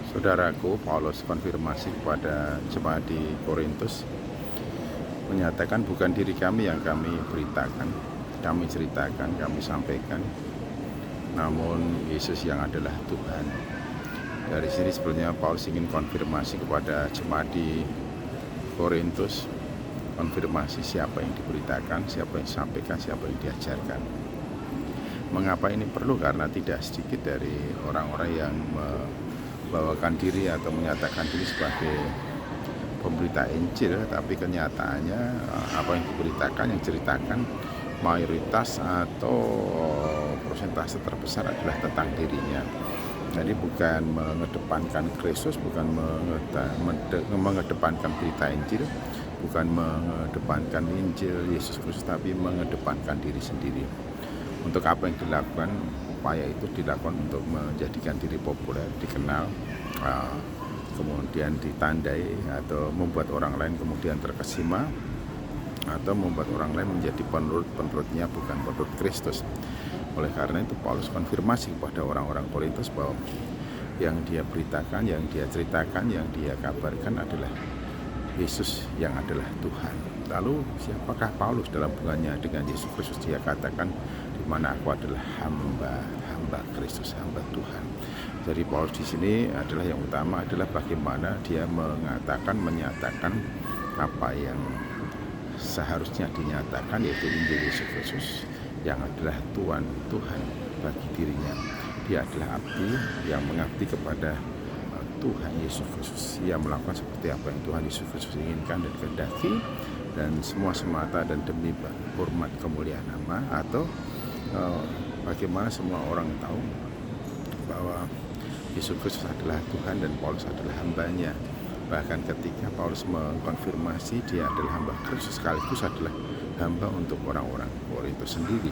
Saudaraku, Paulus konfirmasi kepada jemaat di Korintus, menyatakan bukan diri kami yang kami beritakan, kami ceritakan, kami sampaikan, namun Yesus yang adalah Tuhan. Dari sini sebenarnya Paulus ingin konfirmasi kepada jemaat di Korintus, konfirmasi siapa yang diberitakan, siapa yang disampaikan, siapa yang diajarkan. Mengapa ini perlu? Karena tidak sedikit dari orang-orang yang membawakan diri atau menyatakan diri sebagai pemberita Injil, tapi kenyataannya apa yang diberitakan, yang ceritakan mayoritas atau persentase terbesar adalah tentang dirinya. Jadi bukan mengedepankan Kristus, bukan mengedepankan berita Injil, bukan mengedepankan Injil Yesus Kristus, tapi mengedepankan diri sendiri. Untuk apa yang dilakukan? Upaya itu dilakukan untuk menjadikan diri populer, dikenal, kemudian ditandai, atau membuat orang lain kemudian terkesima, atau membuat orang lain menjadi penerusnya, bukan penurut Kristus. Oleh karena itu Paulus konfirmasi kepada orang-orang Korintus bahwa yang dia beritakan, yang dia ceritakan, yang dia kabarkan adalah Yesus yang adalah Tuhan. Lalu siapakah Paulus dalam hubungannya dengan Yesus Kristus? Dia katakan, di mana aku adalah hamba Kristus, hamba Tuhan. Jadi Paulus di sini adalah yang utama adalah bagaimana dia mengatakan, menyatakan apa yang seharusnya dinyatakan, yaitu Injil Yesus Kristus yang adalah Tuhan bagi dirinya. Dia adalah abdi yang mengabdi kepada Tuhan Yesus Kristus. Ia melakukan seperti apa yang Tuhan Yesus Kristus inginkan dan kehendaki, dan semua semata dan demi hormat kemuliaan nama, atau bagaimana semua orang tahu bahwa Yesus Kristus adalah Tuhan dan Paulus adalah hambanya. Bahkan ketika Paulus mengkonfirmasi dia adalah hamba Kristus, sekaligus adalah hamba untuk orang-orang Korintus sendiri.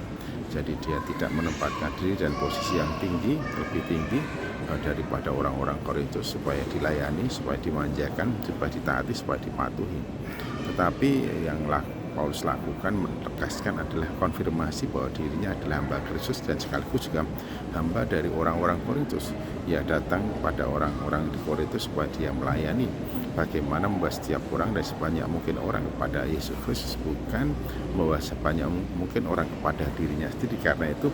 Jadi dia tidak menempatkan diri dan posisi yang tinggi, lebih tinggi daripada orang-orang Korintus, supaya dilayani, supaya dimanjakan, supaya ditaati, supaya dipatuhi. Tetapi yang Paulus lakukan, menegaskan, adalah konfirmasi bahwa dirinya adalah hamba Kristus dan sekaligus juga hamba dari orang-orang Korintus. Ia datang kepada orang-orang di Korintus supaya dia melayani, bagaimana membawa setiap orang dan sebanyak mungkin orang kepada Yesus Kristus, bukan membawa sebanyak mungkin orang kepada dirinya sendiri. Karena itu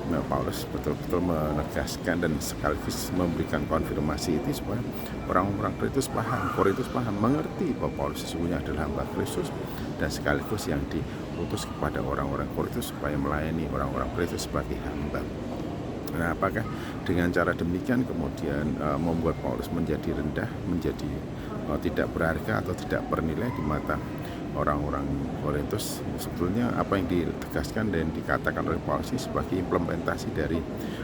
Paulus betul-betul menegaskan dan sekaligus memberikan konfirmasi itu supaya orang-orang Korintus paham, mengerti bahwa Paulus sesungguhnya adalah hamba Kristus dan sekaligus yang diutus kepada orang-orang Korintus supaya melayani orang-orang Korintus sebagai hamba. Nah, apakah dengan cara demikian kemudian membuat Paulus menjadi rendah, menjadi tidak berharga atau tidak bernilai di mata orang-orang Korintus? Sebetulnya apa yang ditegaskan dan dikatakan oleh Paulus ini sebagai implementasi dari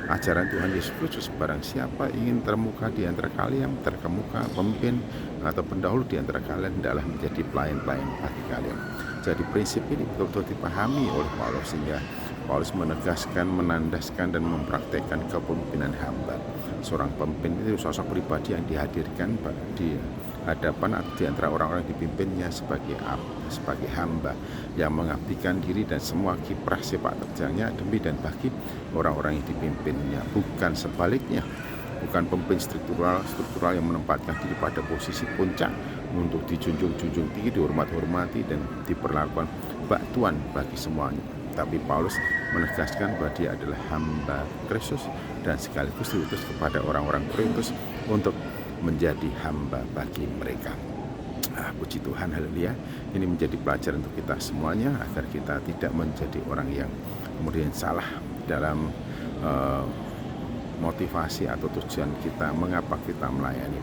ajaran Tuhan Yesus Kristus. Barang siapa ingin terkemuka di antara kalian, terkemuka, pemimpin atau pendahulu di antara kalian, hendaklah menjadi pelayan-pelayan bagi kalian. Jadi prinsip ini betul-betul dipahami oleh Paulus, sehingga Paulus menegaskan, menandaskan, dan mempraktekkan kepemimpinan hamba. Seorang pemimpin itu sosok pribadi yang dihadirkan di hadapan atau di antara orang-orang yang dipimpinnya sebagai hamba yang mengabdikan diri dan semua kiprah sepak terjangnya demi dan bagi orang-orang yang dipimpinnya, bukan sebaliknya. Bukan pemimpin struktural yang menempatkan diri pada posisi puncak untuk dijunjung tinggi, dihormati dan diperlakukan bak tuan bagi semuanya. Tapi Paulus menegaskan bahwa dia adalah hamba Kristus dan sekaligus diutus kepada orang-orang Korintus untuk menjadi hamba bagi mereka. Puji Tuhan, haleluya. Ini menjadi pelajaran untuk kita semuanya, agar kita tidak menjadi orang yang kemudian salah dalam motivasi atau tujuan kita, mengapa kita melayani.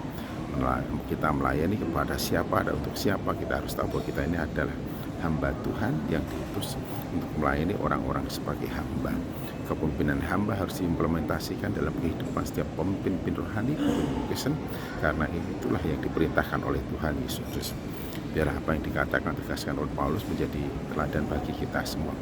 Kita melayani kepada siapa dan untuk siapa? Kita harus tahu bahwa kita ini adalah hamba Tuhan yang diutus untuk melayani orang-orang sebagai hamba. Kepemimpinan hamba harus diimplementasikan dalam kehidupan setiap pemimpin rohani, pemimpin Kristen, karena itulah yang diperintahkan oleh Tuhan Yesus Kristus. Biarlah apa yang dikatakan, tegaskan oleh Paulus menjadi teladan bagi kita semua.